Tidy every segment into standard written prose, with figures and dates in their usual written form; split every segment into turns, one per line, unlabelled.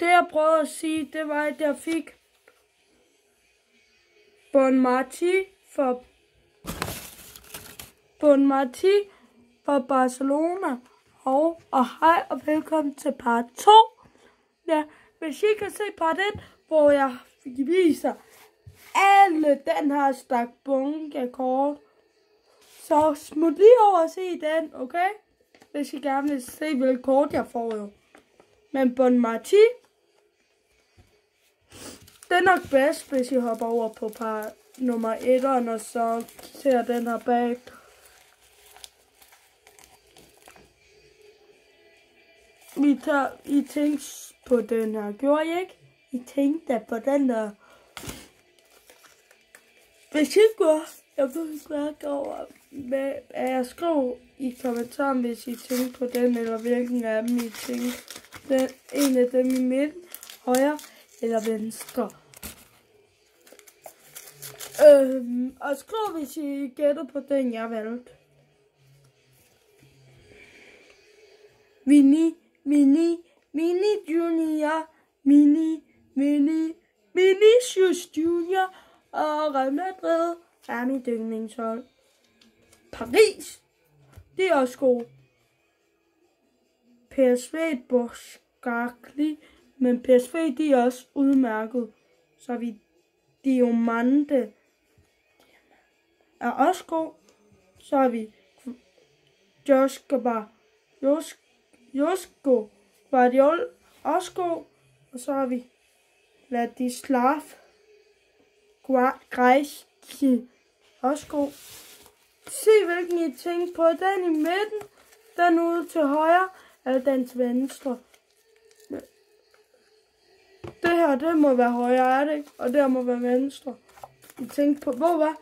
Det jeg prøvede at sige, det var, at jeg fik Bon Mati for Barcelona. Og hej og velkommen til part 2. Ja, hvis I kan se part 1, hvor jeg viser alle den her stak bunke kort, så smut lige over og se den, okay? Hvis I gerne vil se, hvilket kort jeg får jo. Men Bon Mati, det er nok bedst, hvis I hopper over på par nummer 1'eren, og så ser den her bag. I tænkte på den her, gjorde I ikke? I tænkte på den der. Hvis I gør, jeg vil snakke over, hvad jeg skriver i kommentaren, hvis I tænker på den, eller hvilken af dem I tænker. En af dem i midten, højre eller venstre. Og skriv, hvis I gætter på den, jeg valgte. Mini Junior, Vinicius Junior og Real Madrid er mit yndlingshold. Paris, det er også god. PSV Boskakli, men PSV de er også udmærket. Så har vi Diamante er også god. Så har vi Josko Guardiol også god. Og så har vi Ladislav Grejski også god. Se hvilken I tænker på. Den i midten, den ude til højre, eller den til venstre. Det her, det må være højre, er det ikke? Og det må være venstre. I tænkte på, hvor var?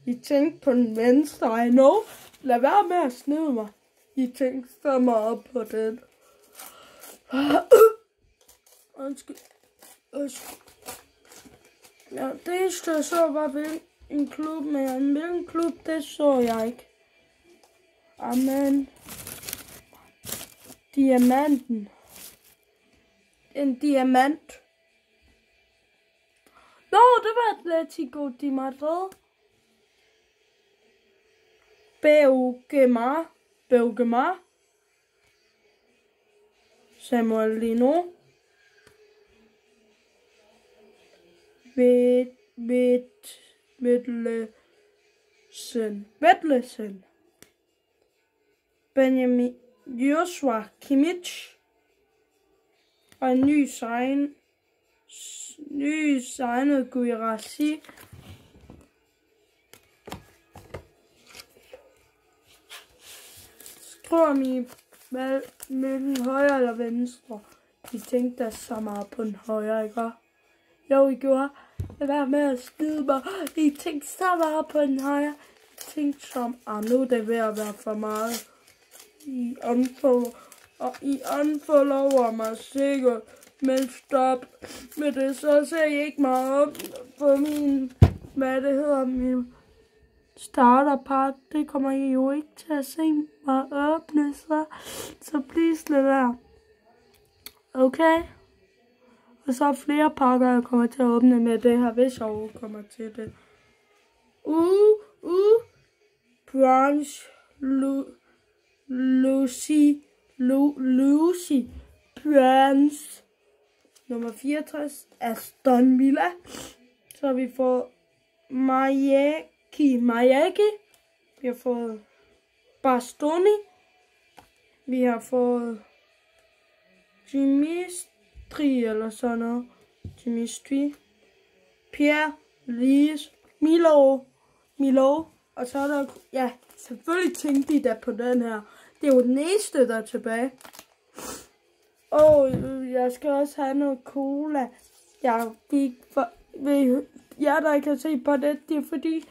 I tænkte på den venstre, I know. Lad være med at snide mig. I tænkte så meget på den. Undskyld. Ja, det eneste jeg så var en klub, men hvilken klub, det så jeg ikke. Amen. Diamanten. En diamant. Nå, det var Atletico de Madrid. Beugema. Samuel Lino. Vetlesen. Benjamin Joshua Kimmich. Og en ny signet Guirassy. Skriv om I mellem højre eller venstre. I tænkte da så meget på den højre, ikke? Jo, I gjorde. Lad være med at skide mig. I tænkte så meget på den højre. I tænkte som, nu er det ved at være for meget. I unfollower mig sikkert. Men stop med det, så ser I ikke mig op på min, hvad det hedder, min starterpakke. Det kommer I jo ikke til at se mig åbne, så please lad være. Okay? Og så er flere pakker, jeg kommer til at åbne med det her, hvis jeg kommer til det. Branch Lucy Branch. Nummer 64, Aston Villa. Så har vi fået Mayaki. Vi har fået Bastoni. Vi har fået Jimistri eller sådan noget. Jimistri. Pierre Lies. Milo. Og så er der, ja, selvfølgelig tænkte de da på den her. Det er jo den eneste, der er tilbage. Jeg skal også have noget cola. Jeg fik for... Jeg der kan se på det, det er fordi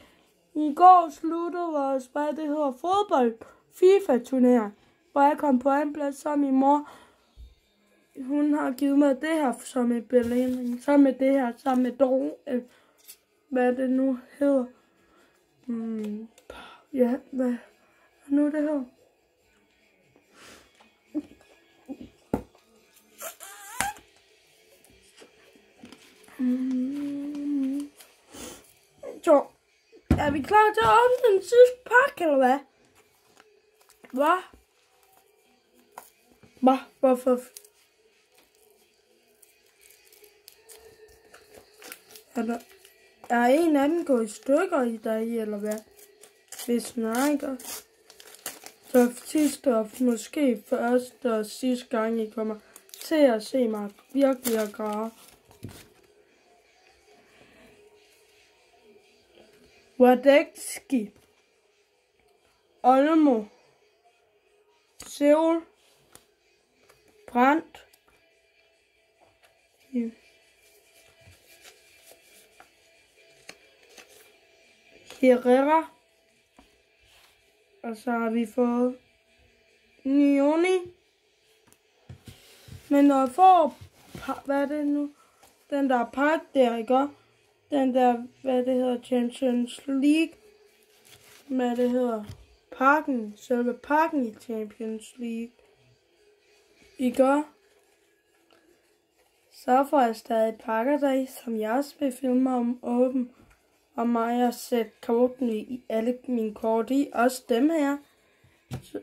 i går sluttede vores, hvad det hedder, fodbold FIFA-turnering, hvor jeg kom på en plads, så min mor, hun har givet mig det her som et belønning, så med det her, så med dog, hvad det nu hedder. Ja, hvad nu det her? Så, er vi klar til at åbne den sidste pakke, eller hvad? Hvorfor? Er en af dem gået i stykker i dag, eller hvad? Hvis nej, så sidste og måske første og sidste gang, I kommer til at se mig virkelig at grave. Wadecki, Olmo, Seoul, Brandt, Herrera, og så har vi fået Nioni. Men når jeg får, hvad er det nu? Den der pakke der, ikke? Den der, hvad det hedder, Champions League. Hvad det hedder, pakken, selve pakken i Champions League. Ikke? Så får jeg stadig pakker der, som jeg også vil filme om åben. Og mig at sætte kortene i alle mine kort i, også dem her.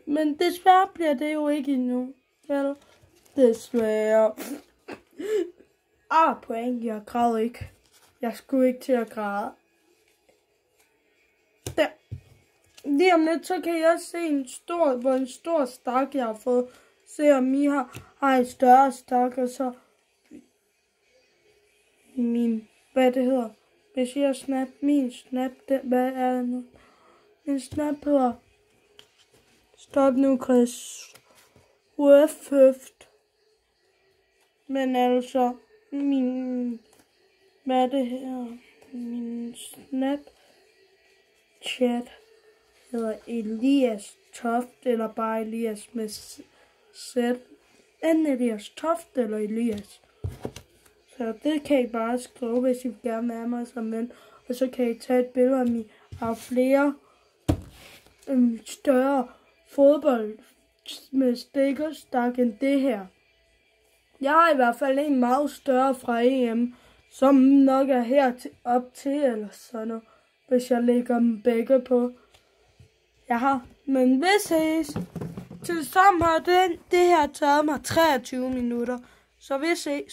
Men desværre bliver det jo ikke endnu. Vel, desværre. Point, jeg græd ikke. Jeg skulle ikke til at græde. Der. Lige om lidt, så kan jeg også se hvor en stor stak jeg har fået. Se om I har en større stak, og så min, hvad det hedder. Hvis jeg min snap, hvad er det nu? Min snap hedder, stop nu Chris, Høft. Men altså, hvad det her, min Snapchat hedder Elias Toft, eller bare Elias med Z. Enten Elias Toft eller Elias. Så det kan I bare skrive, hvis I vil gerne være mig som ven. Og så kan I tage et billede af mig af flere større fodbold med stikkerstak end det her. Jeg har i hvert fald en meget større fra EM, som nok er her op til eller sådan noget, hvis jeg lægger dem begge på. Jeg har, men vi ses. Til sammen har det her taget mig 23 minutter, så vi ses.